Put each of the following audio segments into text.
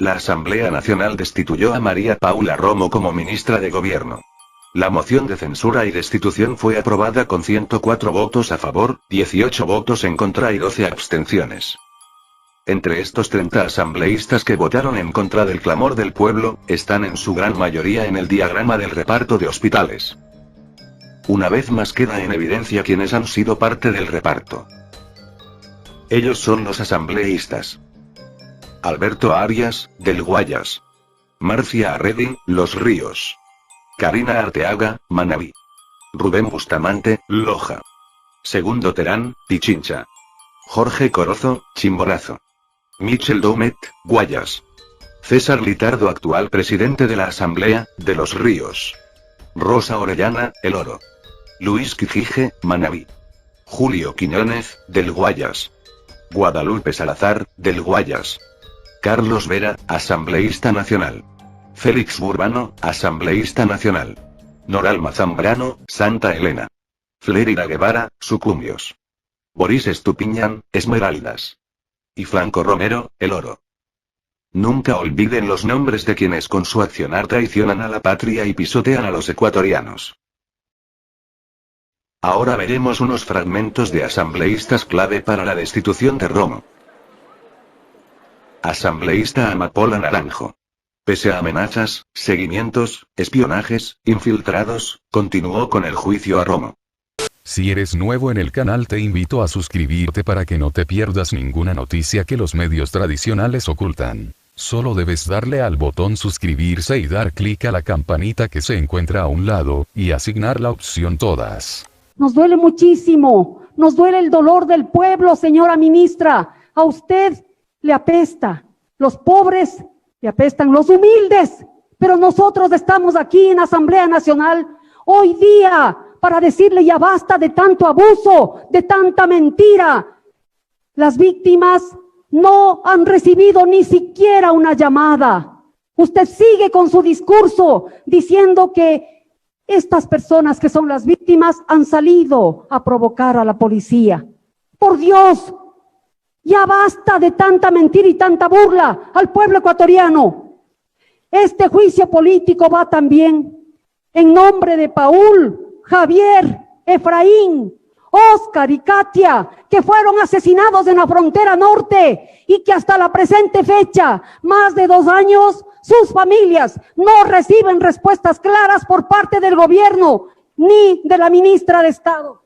La Asamblea Nacional destituyó a María Paula Romo como ministra de Gobierno. La moción de censura y destitución fue aprobada con 104 votos a favor, 18 votos en contra y 12 abstenciones. Entre estos 30 asambleístas que votaron en contra del clamor del pueblo, están en su gran mayoría en el diagrama del reparto de hospitales. Una vez más queda en evidencia quienes han sido parte del reparto. Ellos son los asambleístas: Alberto Arias, del Guayas; Marcia Arredi, Los Ríos; Karina Arteaga, Manabí; Rubén Bustamante, Loja; Segundo Terán, Pichincha; Jorge Corozo, Chimborazo; Michel Doumet, Guayas; César Litardo, actual presidente de la Asamblea, de Los Ríos; Rosa Orellana, El Oro; Luis Quijije, Manabí; Julio Quiñónez, del Guayas; Guadalupe Salazar, del Guayas; Carlos Vera, asambleísta nacional; Félix Burbano, asambleísta nacional; Noralma Zambrano, Santa Elena; Flérida Guevara, Sucumbios; Boris Estupiñán, Esmeraldas; y Franco Romero, El Oro. Nunca olviden los nombres de quienes con su accionar traicionan a la patria y pisotean a los ecuatorianos. Ahora veremos unos fragmentos de asambleístas clave para la destitución de Romo. Asambleísta Amapola Naranjo. Pese a amenazas, seguimientos, espionajes, infiltrados, continuó con el juicio a Romo. Si eres nuevo en el canal, te invito a suscribirte para que no te pierdas ninguna noticia que los medios tradicionales ocultan. Solo debes darle al botón suscribirse y dar clic a la campanita que se encuentra a un lado, y asignar la opción todas. Nos duele muchísimo, nos duele el dolor del pueblo, señora ministra. A usted le apesta, los pobres le apestan, los humildes, pero nosotros estamos aquí en Asamblea Nacional hoy día para decirle ya basta de tanto abuso, de tanta mentira. Las víctimas no han recibido ni siquiera una llamada. Usted sigue con su discurso diciendo que estas personas que son las víctimas han salido a provocar a la policía. Por Dios, ya basta de tanta mentira y tanta burla al pueblo ecuatoriano. Este juicio político va también en nombre de Paul, Javier, Efraín, Oscar y Katia, que fueron asesinados en la frontera norte y que hasta la presente fecha, más de 2 años, sus familias no reciben respuestas claras por parte del gobierno ni de la ministra de Estado.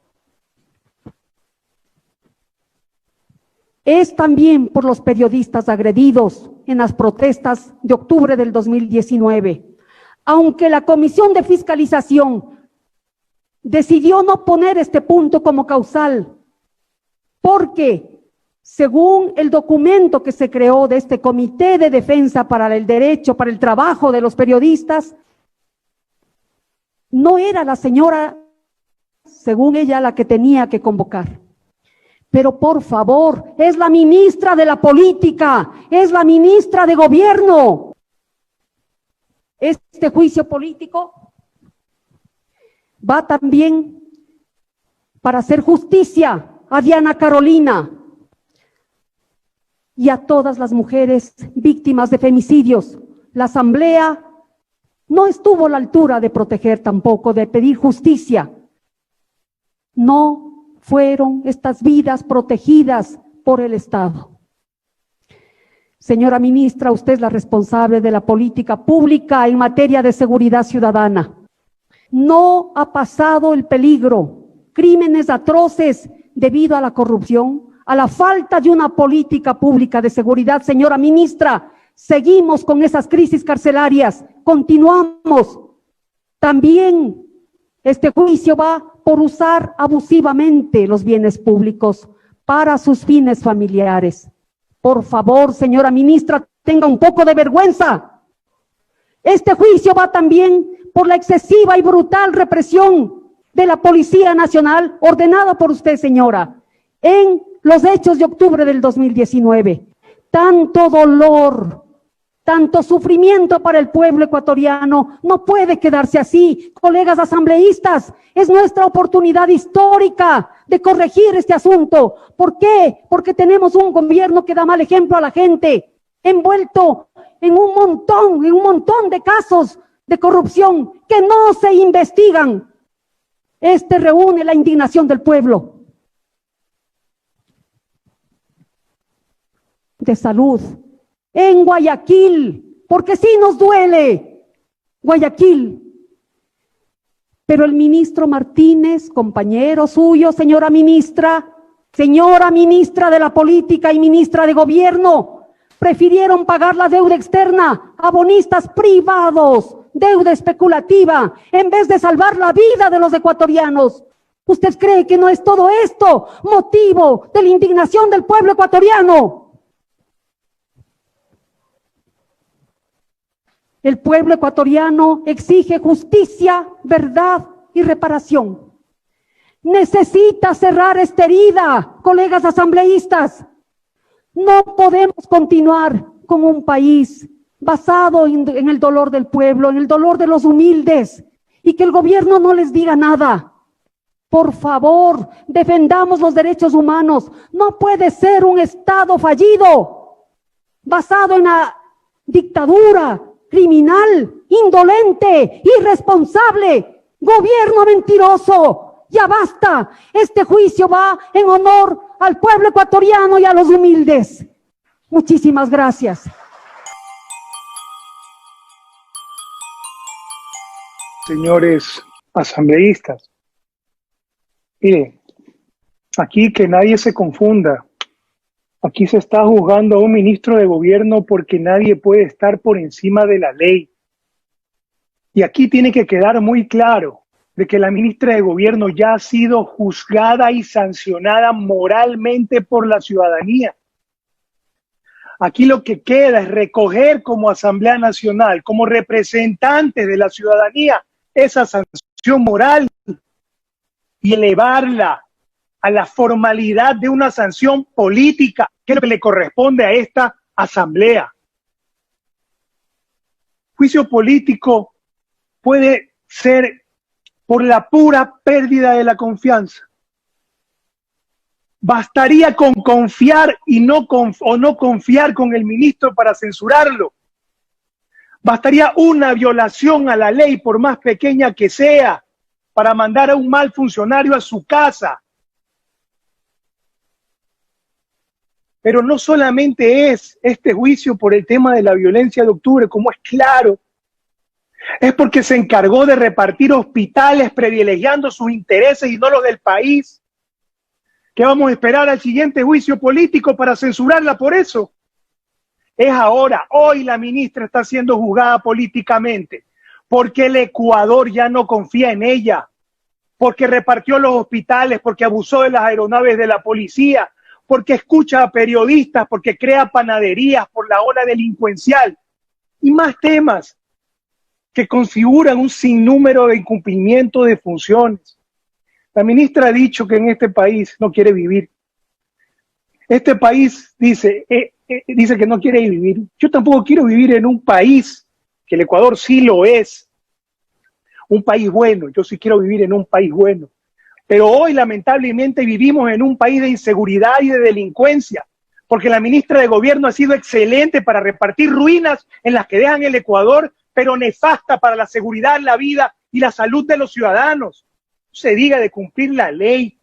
Es también por los periodistas agredidos en las protestas de octubre del 2019. Aunque la Comisión de Fiscalización decidió no poner este punto como causal, porque según el documento que se creó de este Comité de Defensa para el Derecho, para el Trabajo de los Periodistas, no era la señora, según ella, la que tenía que convocar. Pero por favor, es la ministra de la Política, es la ministra de Gobierno. Este juicio político va también para hacer justicia a Diana Carolina y a todas las mujeres víctimas de femicidios. La Asamblea no estuvo a la altura de proteger tampoco, de pedir justicia. No fueron estas vidas protegidas por el Estado. Señora ministra, usted es la responsable de la política pública en materia de seguridad ciudadana. No ha pasado el peligro, crímenes atroces debido a la corrupción, a la falta de una política pública de seguridad. Señora ministra, seguimos con esas crisis carcelarias, continuamos. También este juicio va por usar abusivamente los bienes públicos para sus fines familiares. Por favor, señora ministra, tenga un poco de vergüenza. Este juicio va también por la excesiva y brutal represión de la Policía Nacional, ordenada por usted, señora, en los hechos de octubre del 2019. Tanto dolor, tanto sufrimiento para el pueblo ecuatoriano no puede quedarse así. Colegas asambleístas, es nuestra oportunidad histórica de corregir este asunto. ¿Por qué? Porque tenemos un gobierno que da mal ejemplo a la gente, envuelto en un montón de casos de corrupción que no se investigan. Este reúne la indignación del pueblo. De salud, en Guayaquil, porque sí nos duele, Guayaquil. Pero el ministro Martínez, compañero suyo, señora ministra de la política y ministra de gobierno, prefirieron pagar la deuda externa a bonistas privados, deuda especulativa, en vez de salvar la vida de los ecuatorianos. ¿Usted cree que no es todo esto motivo de la indignación del pueblo ecuatoriano? El pueblo ecuatoriano exige justicia, verdad y reparación. Necesita cerrar esta herida, colegas asambleístas. No podemos continuar con un país basado en el dolor del pueblo, en el dolor de los humildes, y que el gobierno no les diga nada. Por favor, defendamos los derechos humanos. No puede ser un Estado fallido, basado en la dictadura, criminal, indolente, irresponsable, gobierno mentiroso. Ya basta. Este juicio va en honor al pueblo ecuatoriano y a los humildes. Muchísimas gracias. Señores asambleístas, mire, aquí que nadie se confunda. Aquí se está juzgando a un ministro de gobierno porque nadie puede estar por encima de la ley. Y aquí tiene que quedar muy claro de que la ministra de gobierno ya ha sido juzgada y sancionada moralmente por la ciudadanía. Aquí lo que queda es recoger como Asamblea Nacional, como representantes de la ciudadanía, esa sanción moral y elevarla a la formalidad de una sanción política, que es lo que le corresponde a esta asamblea. Juicio político puede ser por la pura pérdida de la confianza. Bastaría con confiar y no confiar con el ministro para censurarlo. Bastaría una violación a la ley, por más pequeña que sea, para mandar a un mal funcionario a su casa. Pero no solamente es este juicio por el tema de la violencia de octubre, como es claro, es porque se encargó de repartir hospitales privilegiando sus intereses y no los del país. ¿Qué vamos a esperar al siguiente juicio político para censurarla por eso? Es ahora, hoy la ministra está siendo juzgada políticamente, porque el Ecuador ya no confía en ella, porque repartió los hospitales, porque abusó de las aeronaves de la policía, porque escucha a periodistas, porque crea panaderías por la ola delincuencial y más temas que configuran un sinnúmero de incumplimiento de funciones. La ministra ha dicho que en este país no quiere vivir. Este país dice que no quiere vivir. Yo tampoco quiero vivir en un país, que el Ecuador sí lo es, un país bueno. Yo sí quiero vivir en un país bueno. Pero hoy lamentablemente vivimos en un país de inseguridad y de delincuencia, porque la ministra de gobierno ha sido excelente para repartir ruinas en las que dejan el Ecuador, pero nefasta para la seguridad, la vida y la salud de los ciudadanos. No se diga de cumplir la ley.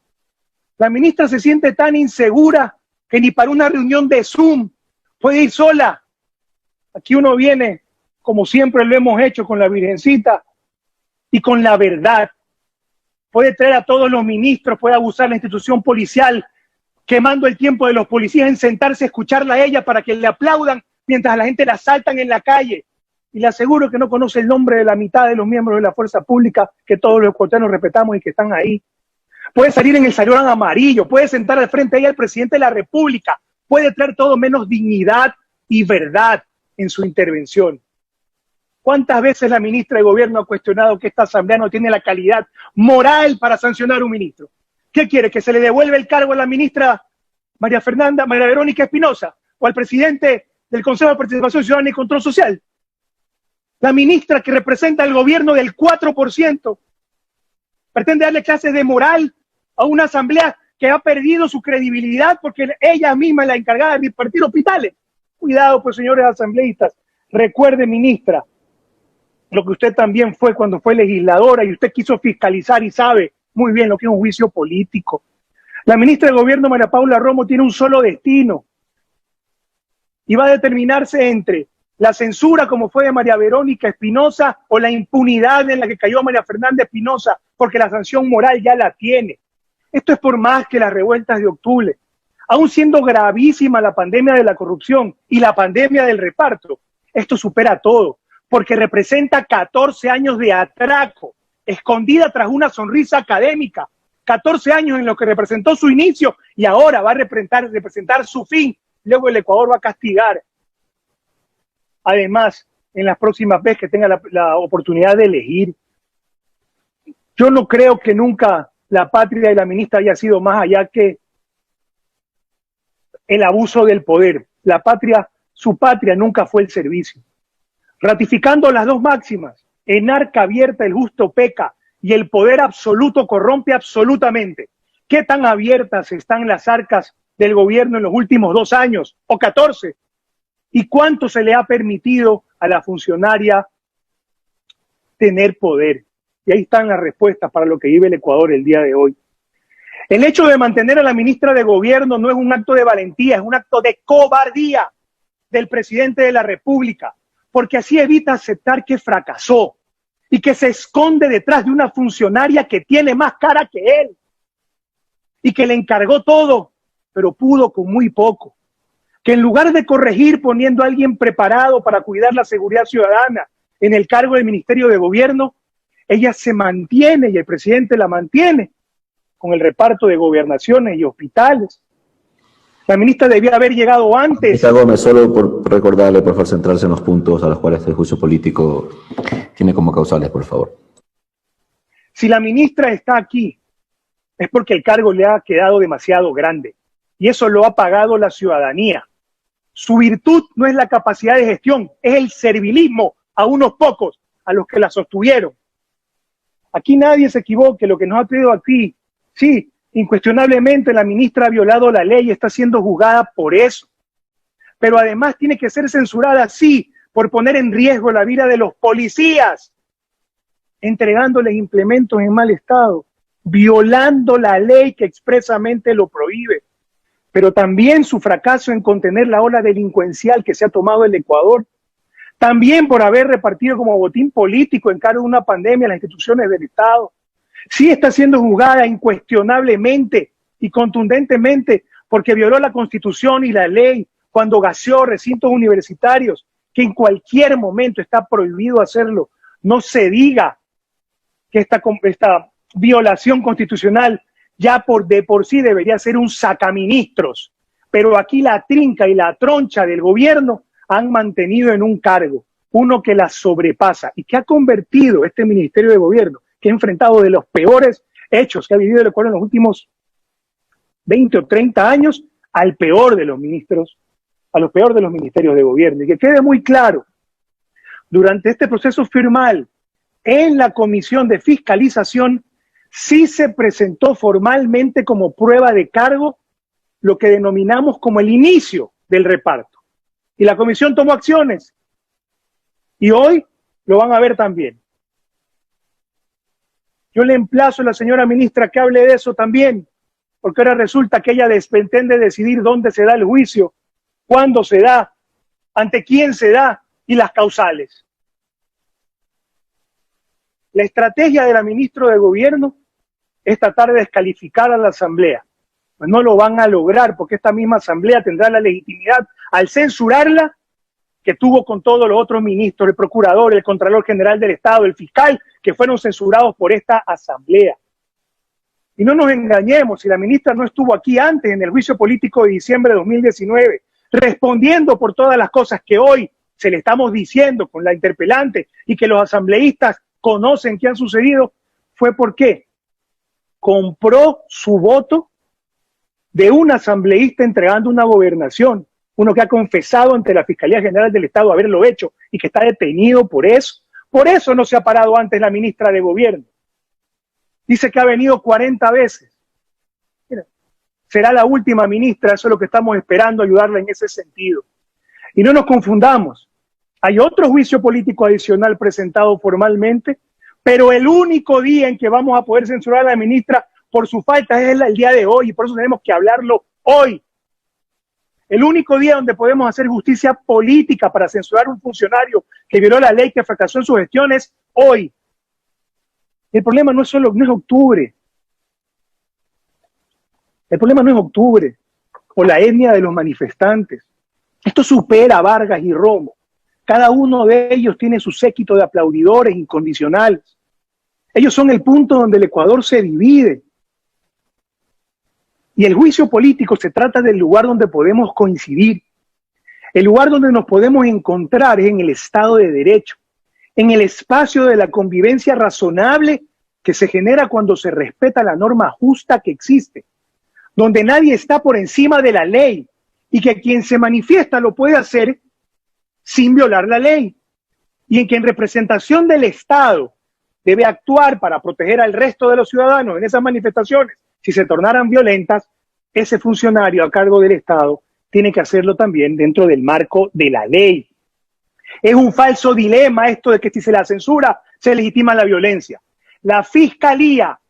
La ministra se siente tan insegura que ni para una reunión de Zoom puede ir sola. Aquí uno viene, como siempre lo hemos hecho, con la Virgencita y con la verdad. Puede traer a todos los ministros, puede abusar la institución policial, quemando el tiempo de los policías en sentarse a escucharla a ella para que le aplaudan mientras a la gente la asaltan en la calle. Y le aseguro que no conoce el nombre de la mitad de los miembros de la fuerza pública que todos los ecuatorianos respetamos y que están ahí. Puede salir en el salón amarillo, puede sentar al frente de ella al presidente de la República, puede traer todo menos dignidad y verdad en su intervención. ¿Cuántas veces la ministra de Gobierno ha cuestionado que esta asamblea no tiene la calidad moral para sancionar a un ministro? ¿Qué quiere? ¿Que se le devuelva el cargo a la ministra María Verónica Espinosa o al presidente del Consejo de Participación Ciudadana y Control Social? La ministra que representa al gobierno del 4% pretende darle clases de moral a una asamblea que ha perdido su credibilidad porque ella misma es la encargada de repartir hospitales. Cuidado, pues, señores asambleístas. Recuerde, ministra, lo que usted también fue cuando fue legisladora y usted quiso fiscalizar y sabe muy bien lo que es un juicio político. La ministra de Gobierno, María Paula Romo, tiene un solo destino y va a determinarse entre la censura, como fue de María Verónica Espinosa, o la impunidad en la que cayó María Fernanda Espinosa, porque la sanción moral ya la tiene. Esto es por más que las revueltas de octubre. Aún siendo gravísima la pandemia de la corrupción y la pandemia del reparto, esto supera todo, porque representa 14 años de atraco, escondida tras una sonrisa académica, 14 años en lo que representó su inicio y ahora va a representar su fin. Luego el Ecuador va a castigar. Además, en las próximas veces que tenga la oportunidad de elegir, yo no creo que nunca la patria de la ministra haya sido más allá que el abuso del poder. La patria, su patria nunca fue el servicio. Ratificando las dos máximas, en arca abierta el justo peca y el poder absoluto corrompe absolutamente. ¿Qué tan abiertas están las arcas del gobierno en los últimos 2 años o 14? ¿Y cuánto se le ha permitido a la funcionaria tener poder? Y ahí están las respuestas para lo que vive el Ecuador el día de hoy. El hecho de mantener a la ministra de Gobierno no es un acto de valentía, es un acto de cobardía del presidente de la República, porque así evita aceptar que fracasó y que se esconde detrás de una funcionaria que tiene más cara que él y que le encargó todo, pero pudo con muy poco. Que en lugar de corregir poniendo a alguien preparado para cuidar la seguridad ciudadana en el cargo del Ministerio de Gobierno, ella se mantiene y el presidente la mantiene con el reparto de gobernaciones y hospitales. La ministra debía haber llegado antes. Ministra Gómez, solo por recordarle, por favor, centrarse en los puntos a los cuales el juicio político tiene como causales, por favor. Si la ministra está aquí, es porque el cargo le ha quedado demasiado grande y eso lo ha pagado la ciudadanía. Su virtud no es la capacidad de gestión, es el servilismo a unos pocos, a los que la sostuvieron. Aquí nadie se equivoque, lo que nos ha traído aquí, sí, incuestionablemente la ministra ha violado la ley y está siendo juzgada por eso. Pero además tiene que ser censurada, sí, por poner en riesgo la vida de los policías, entregándoles implementos en mal estado, violando la ley que expresamente lo prohíbe. Pero también su fracaso en contener la ola delincuencial que se ha tomado el Ecuador, también por haber repartido como botín político en cargo de una pandemia las instituciones del Estado. Sí está siendo juzgada incuestionablemente y contundentemente porque violó la Constitución y la ley cuando gaseó recintos universitarios, que en cualquier momento está prohibido hacerlo. No se diga que esta violación constitucional ya de por sí debería ser un sacaministros, pero aquí la trinca y la troncha del gobierno han mantenido en un cargo, uno que la sobrepasa y que ha convertido este Ministerio de Gobierno, que ha enfrentado de los peores hechos que ha vivido el Ecuador en los últimos 20 o 30 años, al peor de los ministros, a lo peor de los ministerios de gobierno. Y que quede muy claro, durante este proceso formal, en la Comisión de Fiscalización, sí se presentó formalmente como prueba de cargo lo que denominamos como el inicio del reparto. Y la comisión tomó acciones. Y hoy lo van a ver también. Yo le emplazo a la señora ministra que hable de eso también, porque ahora resulta que ella pretende decidir dónde se da el juicio, cuándo se da, ante quién se da y las causales. La estrategia de la ministra de Gobierno es tratar de descalificar a la Asamblea. Pues no lo van a lograr porque esta misma Asamblea tendrá la legitimidad al censurarla que tuvo con todos los otros ministros, el procurador, el contralor general del Estado, el fiscal, que fueron censurados por esta Asamblea. Y no nos engañemos, si la ministra no estuvo aquí antes en el juicio político de diciembre de 2019, respondiendo por todas las cosas que hoy se le estamos diciendo con la interpelante y que los asambleístas conocen que han sucedido, fue porque compró su voto de un asambleísta entregando una gobernación, uno que ha confesado ante la Fiscalía General del Estado haberlo hecho y que está detenido por eso. Por eso no se ha parado antes la ministra de Gobierno. Dice que ha venido 40 veces. Mira, será la última ministra, eso es lo que estamos esperando, ayudarla en ese sentido. Y no nos confundamos. Hay otro juicio político adicional presentado formalmente, pero el único día en que vamos a poder censurar a la ministra por su falta es el día de hoy, y por eso tenemos que hablarlo hoy. El único día donde podemos hacer justicia política para censurar a un funcionario que violó la ley, que fracasó en su gestión, es hoy. El problema no es octubre. El problema no es octubre o la etnia de los manifestantes. Esto supera a Vargas y Romo. Cada uno de ellos tiene su séquito de aplaudidores incondicionales. Ellos son el punto donde el Ecuador se divide. Y el juicio político se trata del lugar donde podemos coincidir. El lugar donde nos podemos encontrar es en el Estado de Derecho, en el espacio de la convivencia razonable que se genera cuando se respeta la norma justa que existe, donde nadie está por encima de la ley y que quien se manifiesta lo puede hacer sin violar la ley, y en que en representación del Estado debe actuar para proteger al resto de los ciudadanos en esas manifestaciones. Si se tornaran violentas, ese funcionario a cargo del Estado tiene que hacerlo también dentro del marco de la ley. Es un falso dilema esto de que si se la censura, se legitima la violencia. La Fiscalía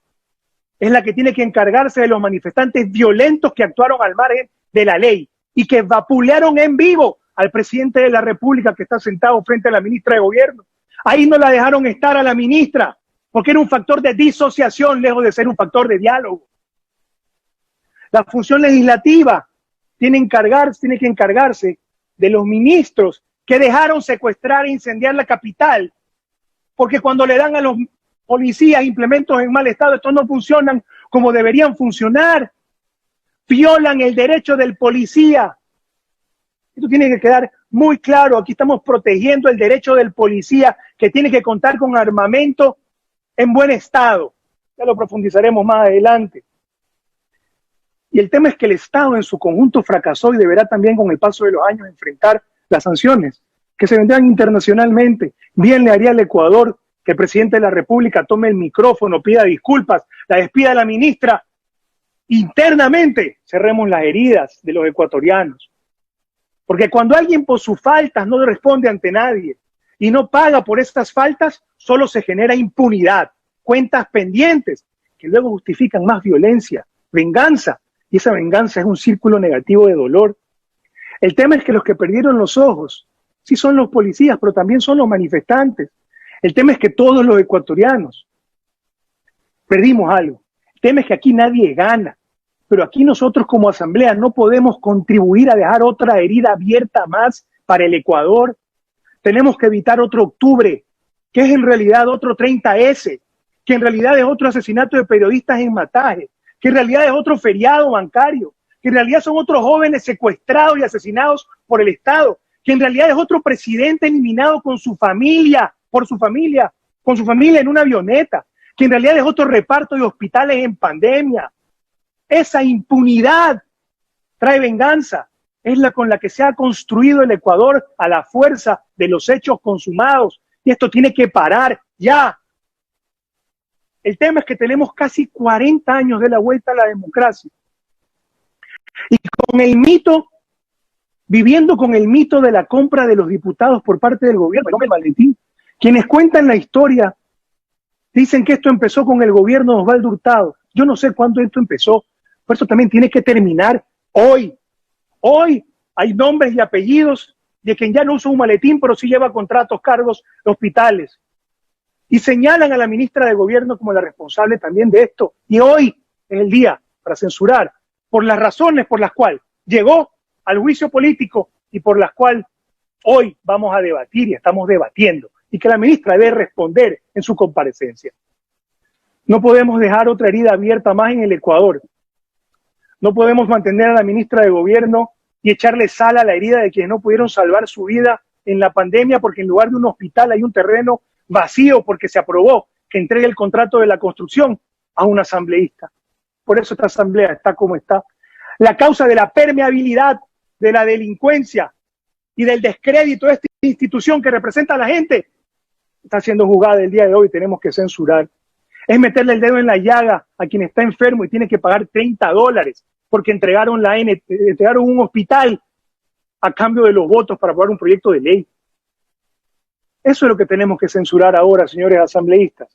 es la que tiene que encargarse de los manifestantes violentos que actuaron al margen de la ley y que vapulearon en vivo al presidente de la República que está sentado frente a la ministra de Gobierno. Ahí no la dejaron estar a la ministra porque era un factor de disociación lejos de ser un factor de diálogo. La función legislativa tiene que encargarse de los ministros que dejaron secuestrar e incendiar la capital, porque cuando le dan a los policías implementos en mal estado, estos no funcionan como deberían funcionar, violan el derecho del policía. Esto tiene que quedar muy claro. Aquí estamos protegiendo el derecho del policía, que tiene que contar con armamento en buen estado. Ya lo profundizaremos más adelante. Y el tema es que el Estado en su conjunto fracasó y deberá también con el paso de los años enfrentar las sanciones que se vendrán internacionalmente. Bien le haría al Ecuador que el presidente de la República tome el micrófono, pida disculpas, la despida a la ministra. Internamente cerremos las heridas de los ecuatorianos. Porque cuando alguien por sus faltas no responde ante nadie y no paga por estas faltas, solo se genera impunidad, cuentas pendientes que luego justifican más violencia, venganza. Y esa venganza es un círculo negativo de dolor. El tema es que los que perdieron los ojos, sí son los policías, pero también son los manifestantes. El tema es que todos los ecuatorianos perdimos algo. El tema es que aquí nadie gana, pero aquí nosotros como asamblea no podemos contribuir a dejar otra herida abierta más para el Ecuador. Tenemos que evitar otro octubre, que es en realidad otro 30S, que en realidad es otro asesinato de periodistas en Mataje, que en realidad es otro feriado bancario, que en realidad son otros jóvenes secuestrados y asesinados por el Estado, que en realidad es otro presidente eliminado con su familia, con su familia en una avioneta, que en realidad es otro reparto de hospitales en pandemia. Esa impunidad trae venganza, es la con la que se ha construido el Ecuador a la fuerza de los hechos consumados, y esto tiene que parar ya. El tema es que tenemos casi 40 años de la vuelta a la democracia. Y con el mito, viviendo con el mito de la compra de los diputados por parte del gobierno, el hombre Valentín, quienes cuentan la historia, dicen que esto empezó con el gobierno de Osvaldo Hurtado. Yo no sé cuándo esto empezó, por eso también tiene que terminar hoy. Hoy hay nombres y apellidos de quien ya no usa un maletín, pero sí lleva contratos, cargos, hospitales. Y señalan a la ministra de Gobierno como la responsable también de esto. Y hoy es el día para censurar por las razones por las cuales llegó al juicio político y por las cuales hoy vamos a debatir y estamos debatiendo. Y que la ministra debe responder en su comparecencia. No podemos dejar otra herida abierta más en el Ecuador. No podemos mantener a la ministra de Gobierno y echarle sal a la herida de quienes no pudieron salvar su vida en la pandemia porque en lugar de un hospital hay un terreno vacío porque se aprobó que entregue el contrato de la construcción a un asambleísta. Por eso esta asamblea está como está. La causa de la permeabilidad, de la delincuencia y del descrédito de esta institución que representa a la gente está siendo juzgada el día de hoy. Tenemos que censurar. Es meterle el dedo en la llaga a quien está enfermo y tiene que pagar $30 porque entregaron un hospital a cambio de los votos para aprobar un proyecto de ley. Eso es lo que tenemos que censurar ahora, señores asambleístas.